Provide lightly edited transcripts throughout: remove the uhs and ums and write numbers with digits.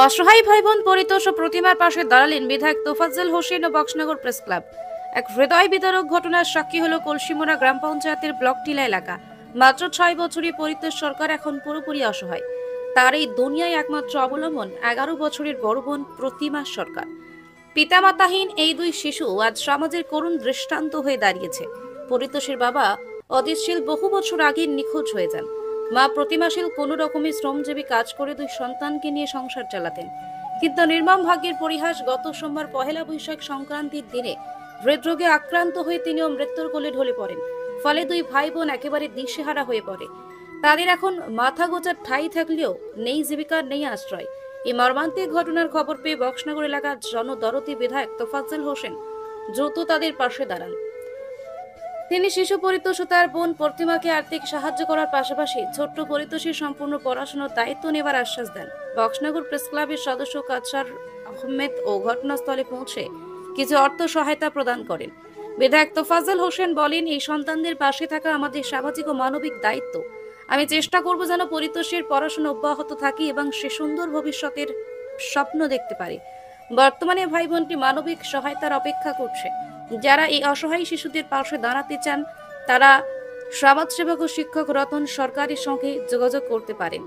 অসহায় ভাই বোন পরিতোষ ও প্রতিমার পাশে দাঁড়ালেন বিধায়ক তোফাজ্জল হোসেন ও বক্সনগর প্রেস ক্লাব। এক হৃদয় বিদারক ঘটনার সাক্ষী হলো কলসিমোড়া গ্রাম পঞ্চায়েতের ব্লক টিলা এলাকা। মাত্র 6 বছরের পরিতোষ সরকার এখন পুরোপুরি অসহায়। তার এই দুনিয়ায় একমাত্র অবলম্বন 11 বছরের বড় বোন প্রতিমা সরকার। পিতামাতাহীন এই দুই শিশু আজ সমাজের করুণ দৃষ্টান্ত হয়ে দাঁড়িয়েছে। পরিতোষের বাবা অজিতশীল বহু বছর আগে নিখোঁজ হয়ে যান। মা প্রতিমাশীল কোনো রকমের শ্রমজীবী কাজ করে দুই সন্তানকে নিয়ে সংসার চালাতেন। কিন্তু নির্মম ভাগ্যের পরিহাস, গত সোমবার পহেলা বৈশাখ সংক্রান্তির দিনে হৃদরোগে আক্রান্ত হয়ে তিনিও মৃত্যুর কোলে ঢলে পড়েন। ফলে দুই ভাই বোন একেবারে দিশেহারা হয়ে পড়ে। তাদের এখন মাথা গোঁজার ঠাঁই থাকলেও নেই জীবিকার, নেই আশ্রয়। এই মর্মান্তিক ঘটনার খবর পেয়ে বক্সনগর এলাকার জনদরদী বিধায়ক তোফাজ্জল হোসেন দ্রুত তাদের পাশে দাঁড়ান। তিনি শিশু পরিতোষ ও তার বোন প্রতিমাকে আর্থিক সাহায্য করার পাশাপাশি ছোট্ট পরিতোষের সম্পূর্ণ পড়াশোনার দায়িত্ব নেবার আশ্বাস দেন। বক্সনগর প্রেস ক্লাবের সদস্য কাছার আহমেদ ও ঘটনাস্থলে পৌঁছে কিছু অর্থ সহায়তা প্রদান করেন। বিধায়ক তোফাজ্জল হোসেন বলেন, এই সন্তানদের পাশে থাকা আমাদের সামাজিক ও মানবিক দায়িত্ব। আমি চেষ্টা করব যেন পরিতোষের পড়াশোনা অব্যাহত থাকে এবং সে সুন্দর ভবিষ্যতের স্বপ্ন দেখতে পারে। বর্তমানে ভাই বোনটি মানবিক সহায়তার অপেক্ষা করছে। যারা এই অসহায় শিশুদের পাশে দাঁড়াতে চান তারা সমাজসেবক ও শিক্ষক রতন সরকারের সঙ্গে যোগাযোগ করতে পারেন।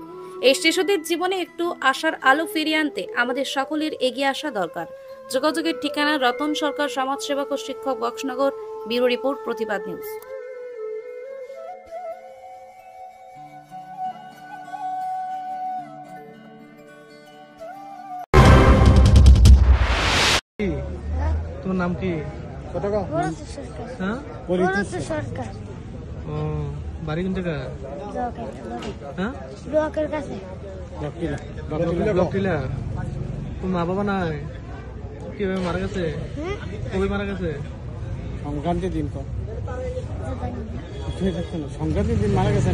এই শিশুদের জীবনে একটু আশার আলো ফিরিয়ে আনতে আমাদের সকলের এগিয়ে আসা দরকার। যোগাযোগের ঠিকানা রতন সরকার, সমাজসেবক ও শিক্ষক, বক্সনগর। ব্যুরো রিপোর্ট, প্রতিবাদ নিউজ। তোর নাম কি? বাড়ি কোন জায়গা? তোর মা বাবা নাই? কিভাবে মারা গেছে? কবে মারা গেছে? সংক্রান্তির দিন সংক্রান্তির দিন মারা গেছে।